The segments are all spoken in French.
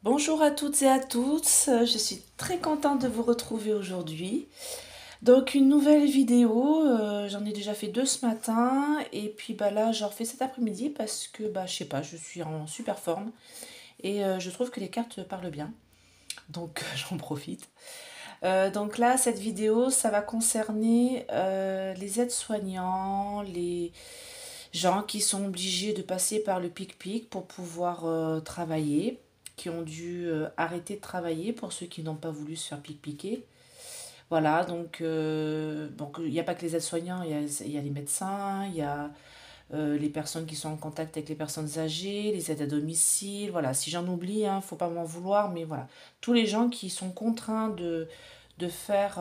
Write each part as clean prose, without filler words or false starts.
Bonjour à toutes et à tous, je suis très contente de vous retrouver aujourd'hui. Donc une nouvelle vidéo, j'en ai déjà fait deux ce matin et puis là j'en refais cet après-midi parce que je sais pas, je suis en super forme et je trouve que les cartes parlent bien, donc j'en profite. Donc là cette vidéo ça va concerner les aides-soignants, les gens qui sont obligés de passer par le pic-pic pour pouvoir travailler, qui ont dû arrêter de travailler pour ceux qui n'ont pas voulu se faire pic-piquer. Voilà, donc il n'y a pas que les aides-soignants, il y a les médecins, il y a les personnes qui sont en contact avec les personnes âgées, les aides à domicile, voilà. Si j'en oublie, hein, faut pas m'en vouloir, mais voilà. Tous les gens qui sont contraints de faire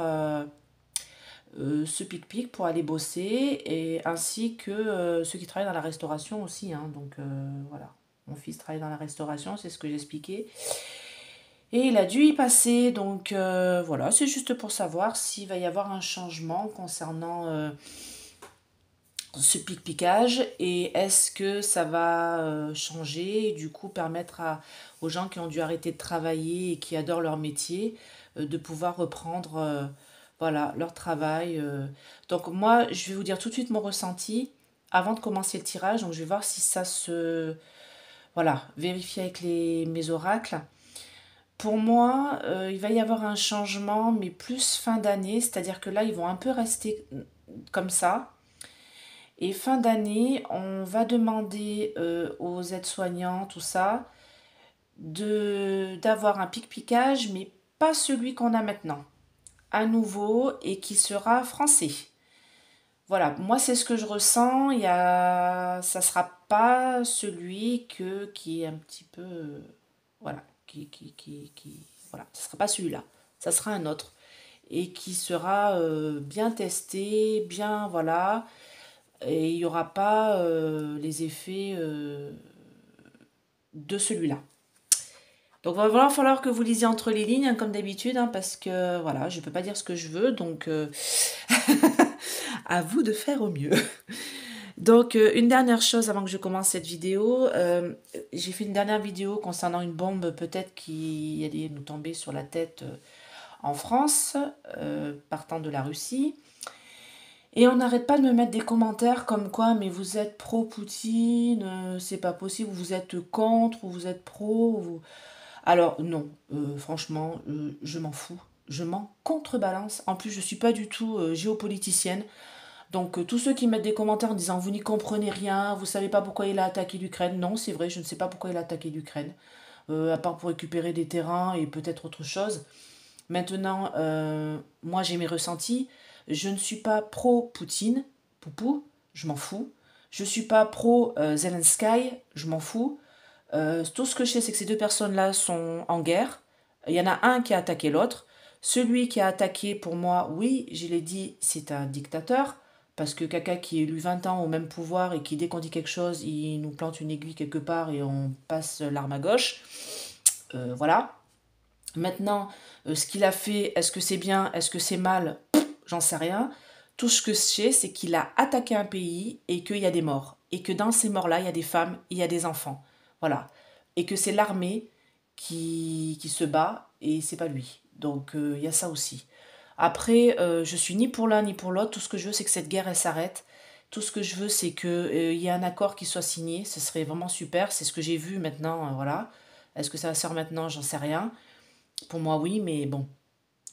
ce pic-pic pour aller bosser, et ainsi que ceux qui travaillent dans la restauration aussi, hein. Donc voilà, mon fils travaille dans la restauration, c'est ce que j'expliquais. Et il a dû y passer, donc voilà, c'est juste pour savoir s'il va y avoir un changement concernant ce pic-picage et est-ce que ça va changer et du coup permettre aux gens qui ont dû arrêter de travailler et qui adorent leur métier de pouvoir reprendre voilà, leur travail. Donc moi, je vais vous dire tout de suite mon ressenti avant de commencer le tirage. Donc je vais voir si ça se... Voilà, vérifier avec mes oracles. Pour moi, il va y avoir un changement, mais plus fin d'année, c'est-à-dire que là, ils vont un peu rester comme ça. Et fin d'année, on va demander aux aides-soignants, tout ça, d'avoir un pic-picage, mais pas celui qu'on a maintenant. À nouveau et qui sera français. Voilà, moi c'est ce que je ressens. Ça sera pas celui qui est un petit peu, voilà, voilà, ça sera pas celui-là. Ça sera un autre et qui sera bien testé, bien, voilà, et il n'y aura pas les effets de celui-là. Donc il va falloir que vous lisiez entre les lignes, hein, comme d'habitude, hein, parce que voilà, je ne peux pas dire ce que je veux, donc à vous de faire au mieux. Donc une dernière chose avant que je commence cette vidéo, j'ai fait une dernière vidéo concernant une bombe peut-être qui allait nous tomber sur la tête en France, partant de la Russie. Et on n'arrête pas de me mettre des commentaires comme quoi, mais vous êtes pro-Poutine, c'est pas possible, vous êtes contre, ou vous êtes pro. Alors non, franchement, je m'en fous. Je m'en contrebalance. En plus, je suis pas du tout géopoliticienne. Donc tous ceux qui mettent des commentaires en disant vous n'y comprenez rien, vous savez pas pourquoi il a attaqué l'Ukraine. Non, c'est vrai, je ne sais pas pourquoi il a attaqué l'Ukraine. À part pour récupérer des terrains et peut-être autre chose. Maintenant, moi j'ai mes ressentis. Je ne suis pas pro-Poutine, poupou, je m'en fous. Je ne suis pas pro-Zelensky, je m'en fous. Tout ce que je sais, c'est que ces deux personnes-là sont en guerre. Il y en a un qui a attaqué l'autre. Celui qui a attaqué, pour moi, oui, je l'ai dit, c'est un dictateur. Parce que quelqu'un qui est élu 20 ans au même pouvoir et qui, dès qu'on dit quelque chose, il nous plante une aiguille quelque part et on passe l'arme à gauche. Voilà. Maintenant, ce qu'il a fait, est-ce que c'est bien, est-ce que c'est mal, j'en sais rien. Tout ce que je sais, c'est qu'il a attaqué un pays et qu'il y a des morts. Et que dans ces morts-là, il y a des femmes, il y a des enfants. Voilà. Et que c'est l'armée qui se bat et c'est pas lui. Donc il y a ça aussi. Après, je suis ni pour l'un ni pour l'autre. Tout ce que je veux, c'est que cette guerre, elle s'arrête. Tout ce que je veux, c'est qu'il y ait un accord qui soit signé. Ce serait vraiment super. C'est ce que j'ai vu maintenant. Voilà. Est-ce que ça va se faire maintenant? J'en sais rien. Pour moi, oui, mais bon,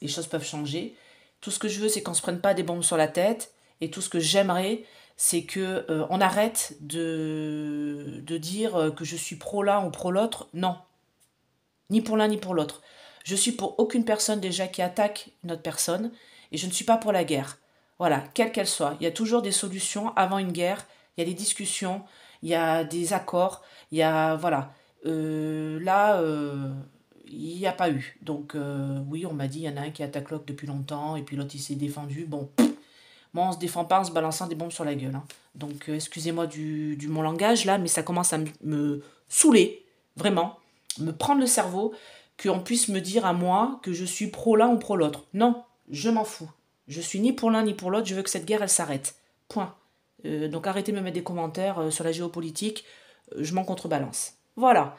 les choses peuvent changer. Tout ce que je veux, c'est qu'on se prenne pas des bombes sur la tête. Et tout ce que j'aimerais, c'est que on arrête de dire que je suis pro l'un ou pro l'autre. Non, ni pour l'un ni pour l'autre. Je suis pour aucune personne déjà qui attaque une autre personne. Et je ne suis pas pour la guerre. Voilà, quelle qu'elle soit. Il y a toujours des solutions avant une guerre. Il y a des discussions, il y a des accords, il y a... Voilà. Là, il n'y a pas eu. Donc oui, on m'a dit, il y en a un qui attaque l'autre depuis longtemps, et puis l'autre il s'est défendu. Bon, moi on se défend pas en se balançant des bombes sur la gueule, hein. Donc excusez-moi du mon langage là, mais ça commence à me saouler, vraiment, me prendre le cerveau, qu'on puisse me dire à moi que je suis pro l'un ou pro l'autre. Non, je m'en fous. Je suis ni pour l'un ni pour l'autre, je veux que cette guerre elle s'arrête. Point. Donc arrêtez de me mettre des commentaires sur la géopolitique, je m'en contrebalance. Voilà.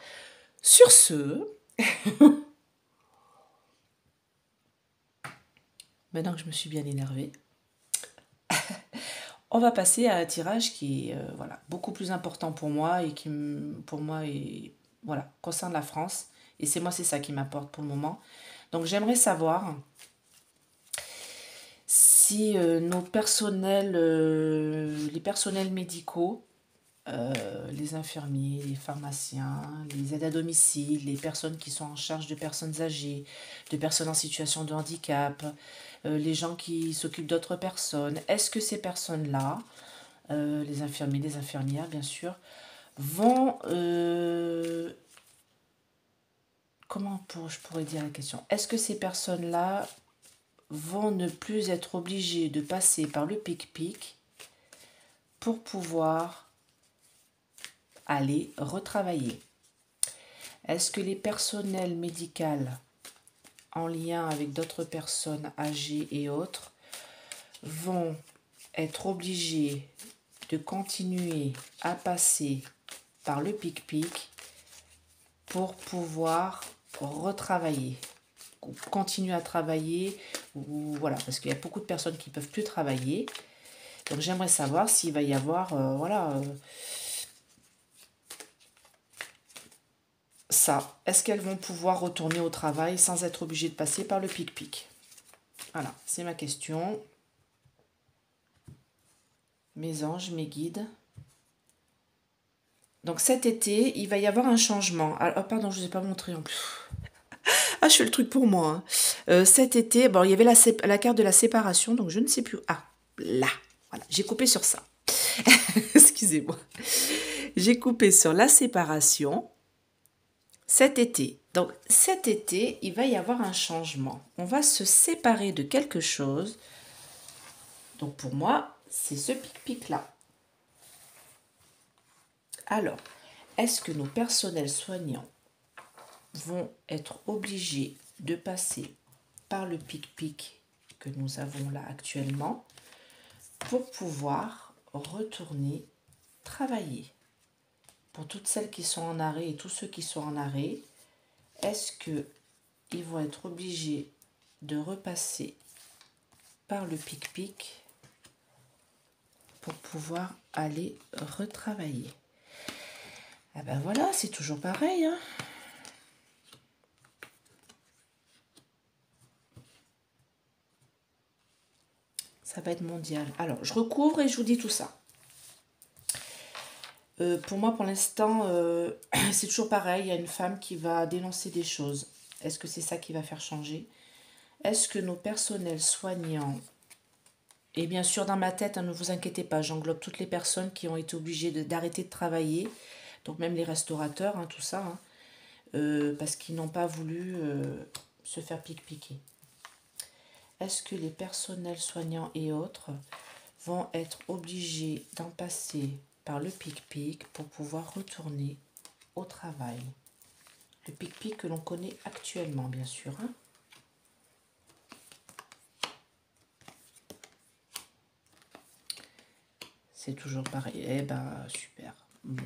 Sur ce, Maintenant que je me suis bien énervée, on va passer à un tirage qui est voilà, beaucoup plus important pour moi et qui, pour moi, voilà, concerne la France. Et c'est ça qui m'apporte pour le moment. Donc j'aimerais savoir si les personnels médicaux, les infirmiers, les pharmaciens, les aides à domicile, les personnes qui sont en charge de personnes âgées, de personnes en situation de handicap, les gens qui s'occupent d'autres personnes, est-ce que ces personnes-là, les infirmiers, les infirmières bien sûr, vont... je pourrais dire la question? Est-ce que ces personnes-là vont ne plus être obligées de passer par le pic-pic pour pouvoir aller retravailler? Est-ce que les personnels médicaux en lien avec d'autres personnes âgées et autres vont être obligés de continuer à passer par le pic-pic pour pouvoir retravailler, ou continuer à travailler, ou voilà, parce qu'il y a beaucoup de personnes qui ne peuvent plus travailler. Donc j'aimerais savoir s'il va y avoir, ça. Est-ce qu'elles vont pouvoir retourner au travail sans être obligées de passer par le pic-pic? Voilà, c'est ma question. Mes anges, mes guides. Donc cet été, il va y avoir un changement. Ah, oh, pardon, je ne vous ai pas montré en plus. Ah, je fais le truc pour moi, hein. Cet été, bon, il y avait la carte de la séparation, donc je ne sais plus. Ah, là. Voilà, j'ai coupé sur ça. Excusez-moi. J'ai coupé sur la séparation cet été. Donc cet été, il va y avoir un changement. On va se séparer de quelque chose. Donc pour moi, c'est ce pic-pic-là. Alors, est-ce que nos personnels soignants vont être obligés de passer par le pic-pic que nous avons là actuellement pour pouvoir retourner travailler? Pour toutes celles qui sont en arrêt et tous ceux qui sont en arrêt, est-ce qu'ils vont être obligés de repasser par le pic-pic pour pouvoir aller retravailler? Ah ben voilà, c'est toujours pareil, hein. Ça va être mondial. Alors, je recouvre et je vous dis tout ça. Pour moi, pour l'instant, c'est toujours pareil. Il y a une femme qui va dénoncer des choses. Est-ce que c'est ça qui va faire changer? Est-ce que nos personnels soignants, et bien sûr dans ma tête, hein, ne vous inquiétez pas, j'englobe toutes les personnes qui ont été obligées d'arrêter de travailler, donc même les restaurateurs, hein, tout ça, hein, parce qu'ils n'ont pas voulu se faire pique-piquer. Est-ce que les personnels soignants et autres vont être obligés d'en passer par le pic-pic pour pouvoir retourner au travail? Le pic-pic que l'on connaît actuellement, bien sûr, hein. C'est toujours pareil. Eh ben, super. Bon.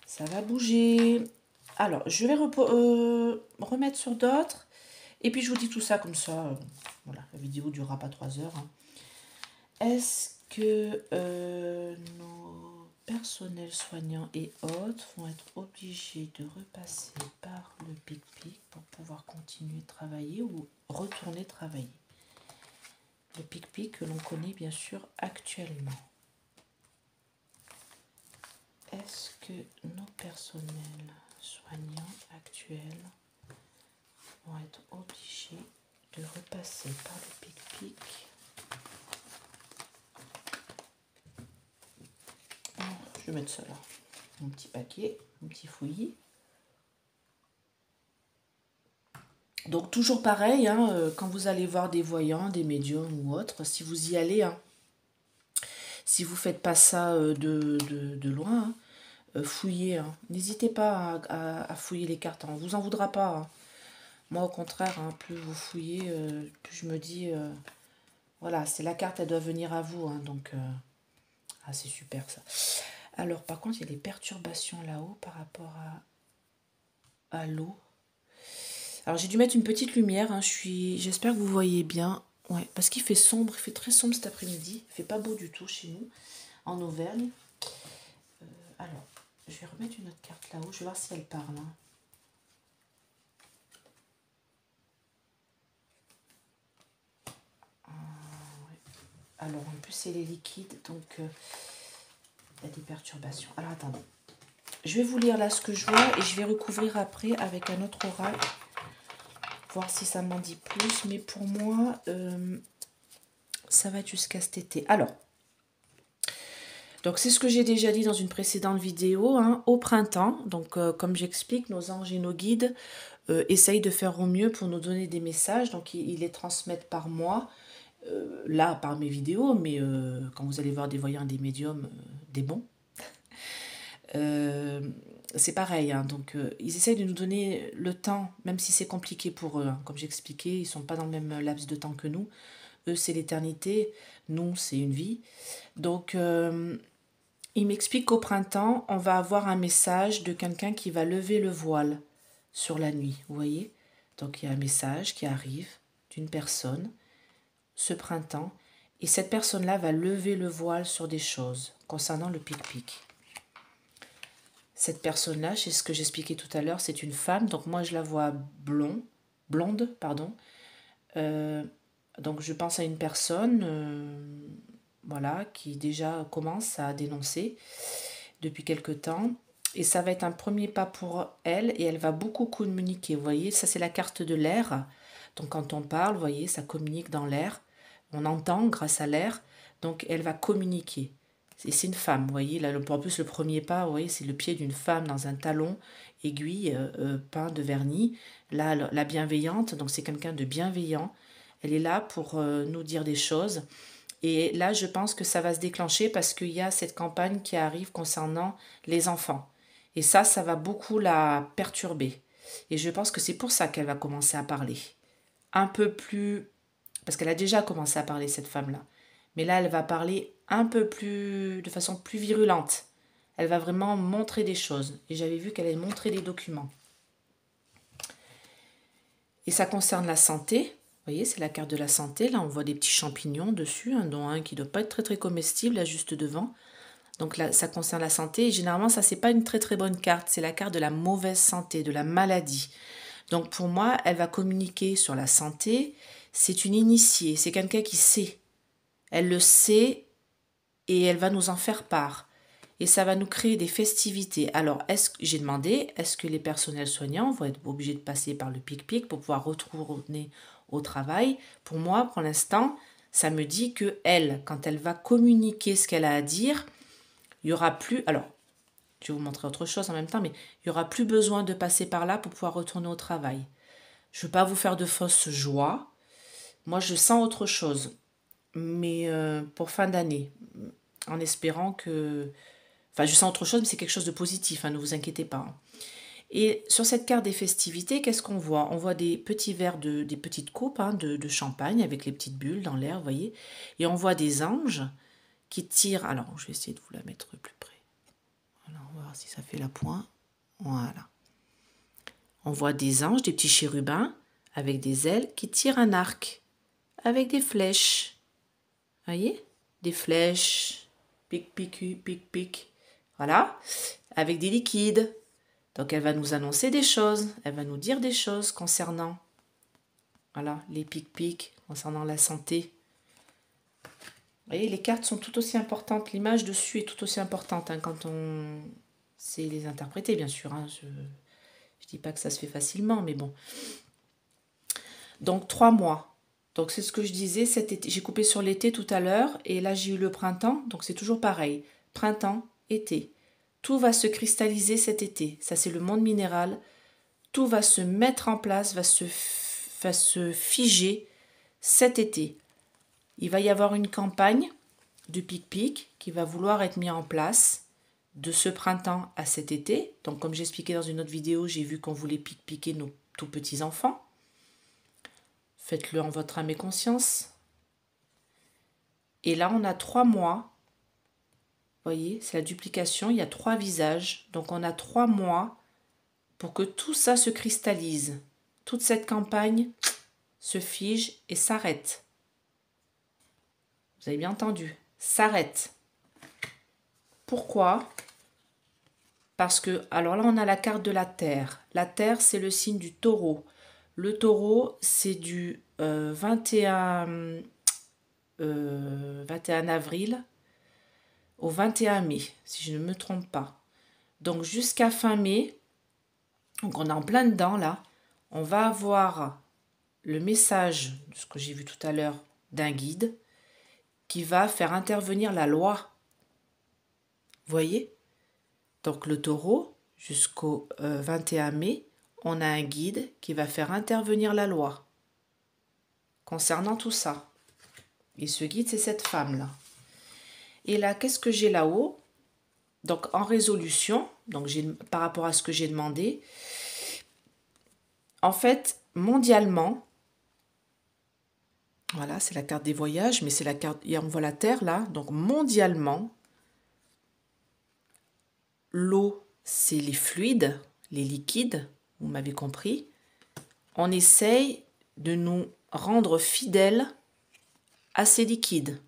Ça va bouger. Alors, je vais remettre sur d'autres. Et puis, je vous dis tout ça comme ça. Voilà, la vidéo ne durera pas 3 heures, hein. Est-ce que nos personnels soignants et autres vont être obligés de repasser par le pic-pic pour pouvoir continuer de travailler ou retourner travailler? Le pic-pic que l'on connaît bien sûr actuellement. Est-ce que nos personnels soignants actuels vont être obligés de repasser par le pic-pic? Je vais mettre ça là, mon petit paquet, mon petit fouillis. Donc toujours pareil, hein, quand vous allez voir des voyants, des médiums ou autres, si vous y allez, hein, si vous ne faites pas ça de loin, hein, fouillez, hein. N'hésitez pas à fouiller les cartes, hein. On ne vous en voudra pas, hein. Moi au contraire, hein, plus vous fouillez, plus je me dis, voilà, c'est la carte, elle doit venir à vous, hein, donc Ah, c'est super ça. Alors, par contre, il y a des perturbations là-haut par rapport à l'eau. Alors, j'ai dû mettre une petite lumière. Hein. J'espère que vous voyez bien. Ouais, parce qu'il fait sombre. Il fait très sombre cet après-midi. Il fait pas beau du tout chez nous, en Auvergne. Alors, je vais remettre une autre carte là-haut. Je vais voir si elle parle. Hein. Ouais. Alors, en plus, c'est les liquides. Donc, il y a des perturbations. Alors, attendez. Je vais vous lire là ce que je vois et je vais recouvrir après avec un autre oracle. Voir si ça m'en dit plus. Mais pour moi, ça va être jusqu'à cet été. Alors, donc c'est ce que j'ai déjà dit dans une précédente vidéo. Hein, au printemps, donc comme j'explique, nos anges et nos guides essayent de faire au mieux pour nous donner des messages. Donc ils les transmettent par moi. Là, par mes vidéos, mais quand vous allez voir des voyants, des médiums, des bons. C'est pareil, hein, donc ils essayent de nous donner le temps, même si c'est compliqué pour eux. Hein. Comme j'expliquais, ils ne sont pas dans le même laps de temps que nous. Eux, c'est l'éternité, nous, c'est une vie. Donc, il m'explique qu'au printemps, on va avoir un message de quelqu'un qui va lever le voile sur la nuit, vous voyez. Donc, il y a un message qui arrive d'une personne ce printemps, et cette personne-là va lever le voile sur des choses concernant le pic-pic. Cette personne-là, c'est ce que j'expliquais tout à l'heure, c'est une femme, donc moi je la vois blonde, pardon. Donc je pense à une personne, voilà, qui déjà commence à dénoncer depuis quelque temps. Et ça va être un premier pas pour elle, et elle va beaucoup communiquer. Vous voyez, ça c'est la carte de l'air. Donc quand on parle, vous voyez, ça communique dans l'air. On entend grâce à l'air, donc elle va communiquer. Et c'est une femme, vous voyez, là, en plus le premier pas, vous voyez, c'est le pied d'une femme dans un talon aiguille peint de vernis. Là, la bienveillante, donc c'est quelqu'un de bienveillant. Elle est là pour nous dire des choses. Et là, je pense que ça va se déclencher parce qu'il y a cette campagne qui arrive concernant les enfants. Et ça va beaucoup la perturber. Et je pense que c'est pour ça qu'elle va commencer à parler. Un peu plus... Parce qu'elle a déjà commencé à parler, cette femme-là. Mais là, elle va parler un peu plus... de façon plus virulente. Elle va vraiment montrer des choses. Et j'avais vu qu'elle allait montrer des documents. Et ça concerne la santé. Vous voyez, c'est la carte de la santé. Là, on voit des petits champignons dessus, hein, dont un qui ne doit pas être très très comestible, là, juste devant. Donc là, ça concerne la santé. Et généralement, ça, c'est pas une très très bonne carte. C'est la carte de la mauvaise santé, de la maladie. Donc pour moi, elle va communiquer sur la santé. C'est une initiée, c'est quelqu'un qui sait. Elle le sait et elle va nous en faire part. Et ça va nous créer des festivités. Alors, j'ai demandé, est-ce que les personnels soignants vont être obligés de passer par le pic-pic pour pouvoir retourner au travail? Pour moi, pour l'instant, ça me dit que elle, quand elle va communiquer ce qu'elle a à dire, il n'y aura plus... Alors, je vais vous montrer autre chose en même temps, mais il n'y aura plus besoin de passer par là pour pouvoir retourner au travail. Je ne veux pas vous faire de fausses joies. Moi, je sens autre chose. Mais pour fin d'année, en espérant que... Enfin, je sens autre chose, mais c'est quelque chose de positif, hein, ne vous inquiétez pas. Hein. Et sur cette carte des festivités, qu'est-ce qu'on voit? On voit des petits verres, des petites coupes hein, de champagne avec les petites bulles dans l'air, vous voyez. Et on voit des anges qui tirent... Alors, je vais essayer de vous la mettre plus près. Alors, on va voir si ça fait la pointe. Voilà. On voit des anges, des petits chérubins avec des ailes qui tirent un arc avec des flèches. Voyez? Des flèches. Pic, pic, pic, pic. Voilà. Avec des liquides. Donc elle va nous annoncer des choses. Elle va nous dire des choses concernant voilà, les pic-pic, concernant la santé. Vous voyez, les cartes sont tout aussi importantes. L'image dessus est tout aussi importante hein, quand on sait les interpréter, bien sûr. Hein. Je ne dis pas que ça se fait facilement, mais bon. Donc 3 mois. Donc c'est ce que je disais cet été. J'ai coupé sur l'été tout à l'heure et là j'ai eu le printemps. Donc c'est toujours pareil. Printemps, été. Tout va se cristalliser cet été. Ça c'est le monde minéral. Tout va se mettre en place, va se figer cet été. Il va y avoir une campagne de pic-pic qui va vouloir être mise en place de ce printemps à cet été. Donc comme j'expliquais dans une autre vidéo, j'ai vu qu'on voulait pic-piquer nos tout petits enfants. Faites-le en votre âme et conscience. Et là, on a 3 mois voyez, c'est la duplication. Il y a 3 visages. Donc, on a 3 mois pour que tout ça se cristallise. Toute cette campagne se fige et s'arrête. Vous avez bien entendu, s'arrête. Pourquoi? Parce que, alors là, on a la carte de la Terre. La Terre, c'est le signe du taureau. Le taureau, c'est du 21 avril au 21 mai, si je ne me trompe pas. Donc, jusqu'à fin mai, donc on est en plein dedans, là, on va avoir le message, ce que j'ai vu tout à l'heure, d'un guide qui va faire intervenir la loi. Vous voyez? Donc le taureau, jusqu'au 21 mai, on a un guide qui va faire intervenir la loi concernant tout ça. Et ce guide, c'est cette femme-là. Et là, qu'est-ce que j'ai là-haut? Donc en résolution, donc par rapport à ce que j'ai demandé, en fait, mondialement, voilà, c'est la carte des voyages, mais c'est la carte, on voit la Terre là, donc mondialement, l'eau, c'est les fluides, les liquides, vous m'avez compris. On essaye de nous rendre fidèles à ces liquides.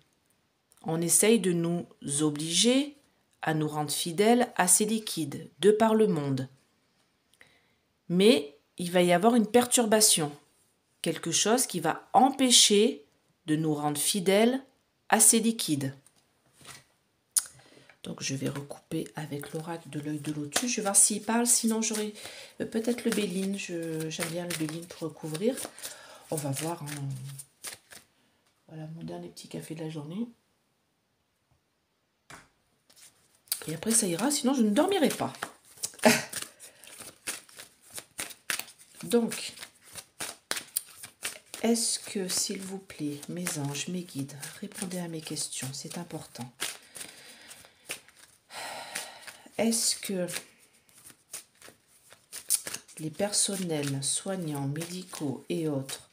On essaye de nous obliger à nous rendre fidèles à ces liquides, de par le monde. Mais il va y avoir une perturbation, quelque chose qui va empêcher de nous rendre fidèles à ces liquides. Donc je vais recouper avec l'oracle de l'œil de lotus. Je vais voir s'il parle, sinon j'aurai peut-être le Béline. J'aime bien le Béline pour recouvrir. On va voir. Hein. Voilà mon dernier petit café de la journée. Et après ça ira, sinon je ne dormirai pas. Donc, est-ce que, s'il vous plaît, mes anges, mes guides, répondez à mes questions, c'est important. Est-ce que les personnels soignants, médicaux et autres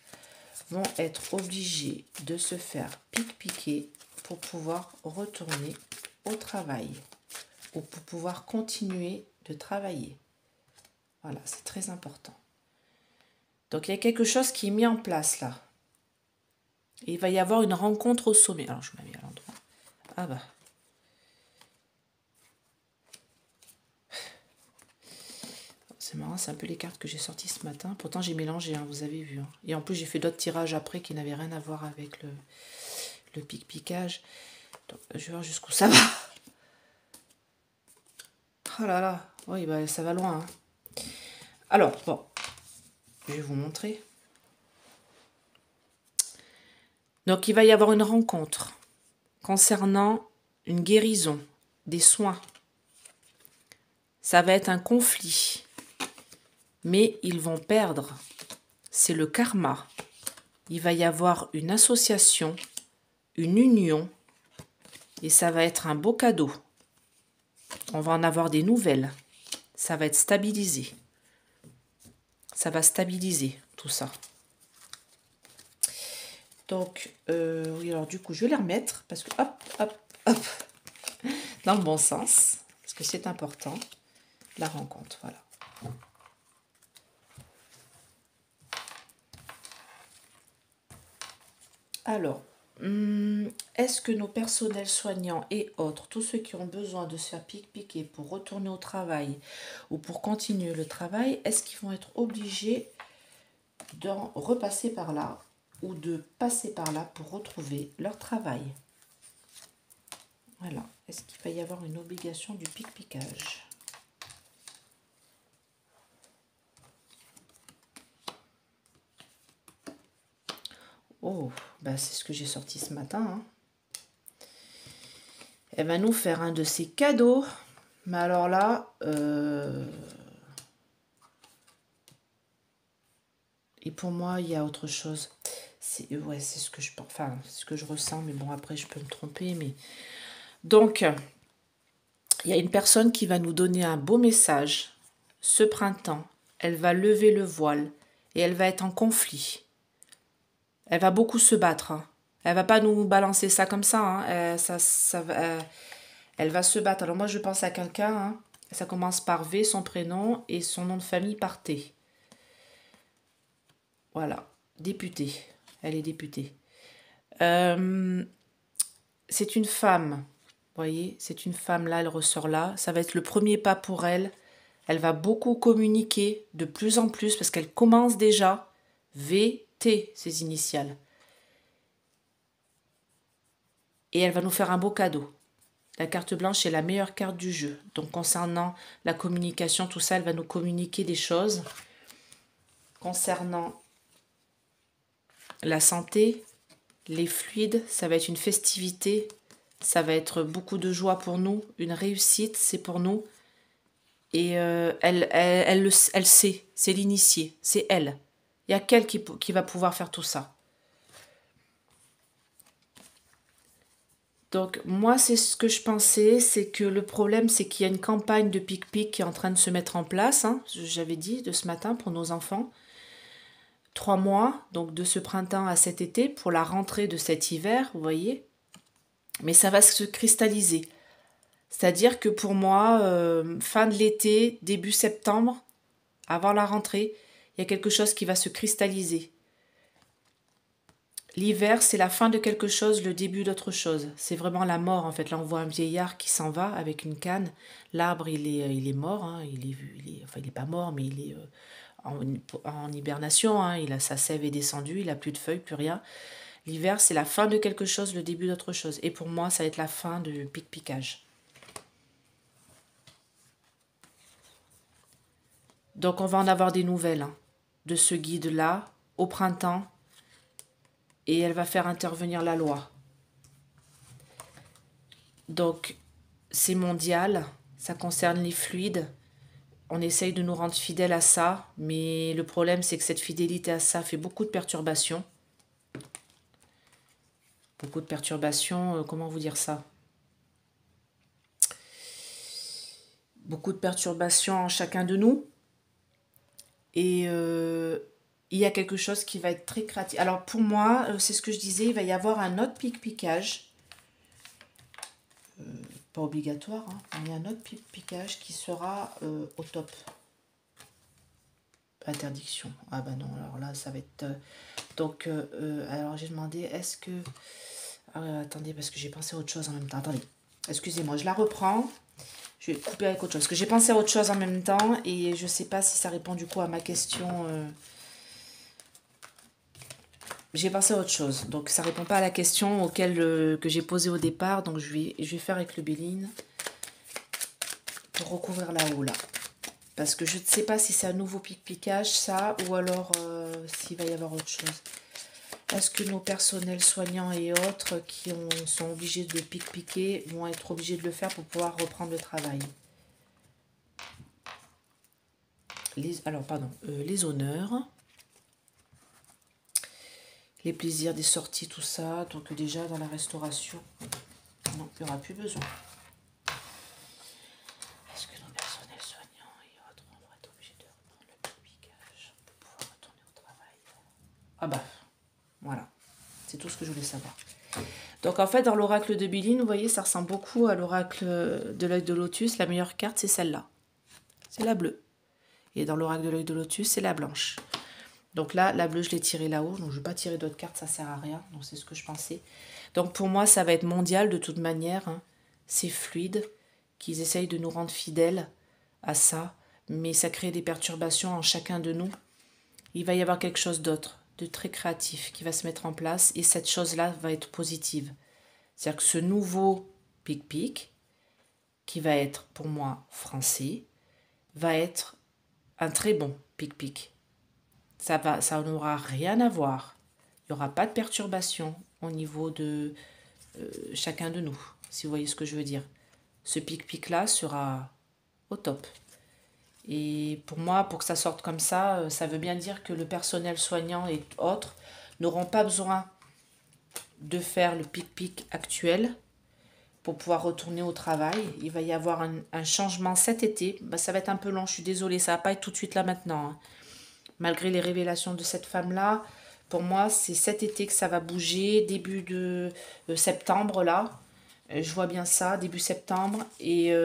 vont être obligés de se faire piquer pour pouvoir retourner au travail ou pour pouvoir continuer de travailler? Voilà, c'est très important. Donc, il y a quelque chose qui est mis en place là. Et il va y avoir une rencontre au sommet. Alors, je m'en mets à l'endroit. Ah bah. C'est marrant, c'est un peu les cartes que j'ai sorties ce matin. Pourtant, j'ai mélangé, hein, vous avez vu. Hein. Et en plus, j'ai fait d'autres tirages après qui n'avaient rien à voir avec le pic-picage. Donc, je vais voir jusqu'où ça va. Oh là là. Oui, bah, ça va loin. Hein. Alors, bon. Je vais vous montrer. Donc, il va y avoir une rencontre concernant une guérison, des soins. Ça va être un conflit. Mais ils vont perdre. C'est le karma. Il va y avoir une association, une union, et ça va être un beau cadeau. On va en avoir des nouvelles. Ça va être stabilisé. Ça va stabiliser tout ça. Donc, oui, alors du coup, je vais les remettre parce que, hop, hop, hop, dans le bon sens, parce que c'est important, la rencontre, voilà. Alors, est-ce que nos personnels soignants et autres, tous ceux qui ont besoin de se faire piquer pour retourner au travail ou pour continuer le travail, est-ce qu'ils vont être obligés de repasser par là ou de passer par là pour retrouver leur travail? Voilà. Est-ce qu'il va y avoir une obligation du pic-picage? Oh, bah c'est ce que j'ai sorti ce matin. Hein. Elle va nous faire un de ses cadeaux. Mais alors là... Et pour moi, il y a autre chose. C'est ce que je pense. Enfin, ce que je ressens. Mais bon, après, je peux me tromper. Mais donc, il y a une personne qui va nous donner un beau message. Ce printemps, elle va lever le voile. Et elle va être en conflit. Elle va beaucoup se battre. Hein. Elle va pas nous balancer ça comme ça. Hein. Elle va se battre. Alors moi, je pense à quelqu'un, hein. Ça commence par V, son prénom, et son nom de famille par T. Voilà, députée. Elle est députée. C'est une femme. Vous voyez, c'est une femme là, elle ressort là. Ça va être le premier pas pour elle. Elle va beaucoup communiquer de plus en plus parce qu'elle commence déjà. V, T, ses initiales. Et elle va nous faire un beau cadeau. La carte blanche est la meilleure carte du jeu. Donc concernant la communication, tout ça, elle va nous communiquer des choses. Concernant la santé, les fluides, ça va être une festivité. Ça va être beaucoup de joie pour nous. Une réussite, c'est pour nous. Et elle sait, c'est l'initié, c'est elle. Il n'y a qu'elle qui va pouvoir faire tout ça. Donc moi, c'est ce que je pensais, c'est que le problème, c'est qu'il y a une campagne de pic-pic qui est en train de se mettre en place, hein, j'avais dit de ce matin pour nos enfants. 3 mois, donc de ce printemps à cet été, pour la rentrée de cet hiver, vous voyez. Mais ça va se cristalliser. C'est-à-dire que pour moi, fin de l'été, début septembre, avant la rentrée, il y a quelque chose qui va se cristalliser. L'hiver, c'est la fin de quelque chose, le début d'autre chose. C'est vraiment la mort, en fait. Là, on voit un vieillard qui s'en va avec une canne. L'arbre, il est mort. Hein. Enfin, il n'est pas mort, mais il est en hibernation. Hein. Sa sève est descendue, il n'a plus de feuilles, plus rien. L'hiver, c'est la fin de quelque chose, le début d'autre chose. Et pour moi, ça va être la fin du pic-picage. Donc, on va en avoir des nouvelles hein, de ce guide-là au printemps. Et elle va faire intervenir la loi. Donc, c'est mondial, ça concerne les fluides. On essaye de nous rendre fidèles à ça, mais le problème, c'est que cette fidélité à ça fait beaucoup de perturbations. Beaucoup de perturbations, comment vous dire ça? Beaucoup de perturbations en chacun de nous. Et il y a quelque chose qui va être très créatif. Alors pour moi, c'est ce que je disais, il va y avoir un autre pic-picage. Pas obligatoire, hein, mais il y a un autre pic-picage qui sera au top. Interdiction. Ah bah non, alors là, ça va être... donc, alors j'ai demandé, est-ce que... attendez, parce que j'ai pensé à autre chose en même temps. Attendez, excusez-moi, je la reprends. Je vais couper avec autre chose. Parce que j'ai pensé à autre chose en même temps et je sais pas si ça répond du coup à ma question... J'ai pensé à autre chose, donc ça répond pas à la question que j'ai posée au départ, donc je vais faire avec le Béline pour recouvrir là-haut, là. Parce que je ne sais pas si c'est un nouveau pic-picage, ça, ou alors s'il va y avoir autre chose. Est-ce que nos personnels soignants et autres qui sont obligés de pic-piquer vont être obligés de le faire pour pouvoir reprendre le travail? Les honneurs... les plaisirs des sorties, tout ça. Donc déjà dans la restauration, non, il n'y aura plus besoin. Est-ce que nos personnels soignants et autres vont être obligés de reprendre le pic-picage pour pouvoir retourner au travail? Ah bah, voilà. C'est tout ce que je voulais savoir. Donc en fait, dans l'oracle de Béline, vous voyez, ça ressemble beaucoup à l'oracle de l'œil de lotus. La meilleure carte, c'est celle-là. C'est la bleue. Et dans l'oracle de l'œil de lotus, c'est la blanche. Donc là, la bleue, je l'ai tirée là-haut. Donc je ne vais pas tirer d'autres cartes, ça ne sert à rien. Donc c'est ce que je pensais. Donc pour moi, ça va être mondial de toute manière. Hein. C'est fluide, qu'ils essayent de nous rendre fidèles à ça. Mais ça crée des perturbations en chacun de nous. Il va y avoir quelque chose d'autre, de très créatif, qui va se mettre en place. Et cette chose-là va être positive. C'est-à-dire que ce nouveau pic-pic, qui va être pour moi français, va être un très bon pic-pic. Ça n'aura rien à voir. Il n'y aura pas de perturbation au niveau de chacun de nous, si vous voyez ce que je veux dire. Ce pic-pic-là sera au top. Et pour moi, pour que ça sorte comme ça, ça veut bien dire que le personnel soignant et autres n'auront pas besoin de faire le pic-pic actuel pour pouvoir retourner au travail. Il va y avoir un changement cet été. Bah, ça va être un peu long, je suis désolée, ça ne va pas être tout de suite là maintenant. Hein. Malgré les révélations de cette femme-là, pour moi, c'est cet été que ça va bouger, début de septembre, là. Je vois bien ça, début septembre. Et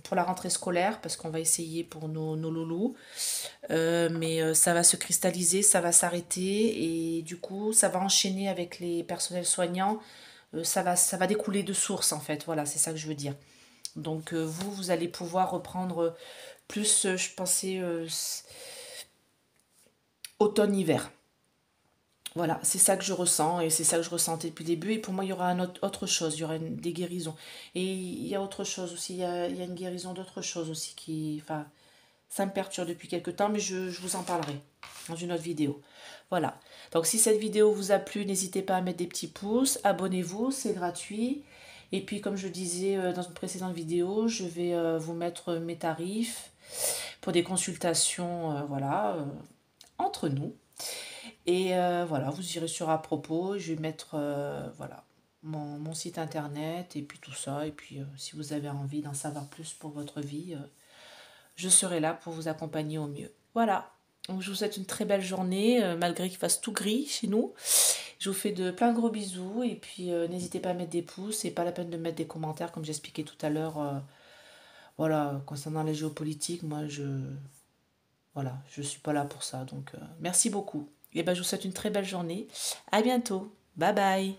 pour la rentrée scolaire, parce qu'on va essayer pour nos loulous. Mais ça va se cristalliser, ça va s'arrêter. Et du coup, ça va enchaîner avec les personnels soignants. Ça va découler de source, en fait. Voilà, c'est ça que je veux dire. Donc vous allez pouvoir reprendre plus, je pensais, automne-hiver. Voilà, c'est ça que je ressens et c'est ça que je ressentais depuis le début. Et pour moi, il y aura autre chose, il y aura des guérisons. Et il y a autre chose aussi, il y a une guérison d'autre chose aussi qui... Enfin, ça me perturbe depuis quelques temps, mais je vous en parlerai dans une autre vidéo. Voilà. Donc si cette vidéo vous a plu, n'hésitez pas à mettre des petits pouces, abonnez-vous, c'est gratuit. Et puis comme je disais dans une précédente vidéo, je vais vous mettre mes tarifs pour des consultations, voilà, entre nous. Et voilà, vous irez sur à propos, je vais mettre voilà, mon site internet et puis tout ça. Et puis si vous avez envie d'en savoir plus pour votre vie, je serai là pour vous accompagner au mieux. Voilà. Donc je vous souhaite une très belle journée, malgré qu'il fasse tout gris chez nous. Je vous fais de plein de gros bisous et puis n'hésitez pas à mettre des pouces et pas la peine de mettre des commentaires comme j'expliquais tout à l'heure. Voilà, concernant les géopolitiques, moi je suis pas là pour ça. Donc merci beaucoup. Et ben je vous souhaite une très belle journée. À bientôt. Bye bye.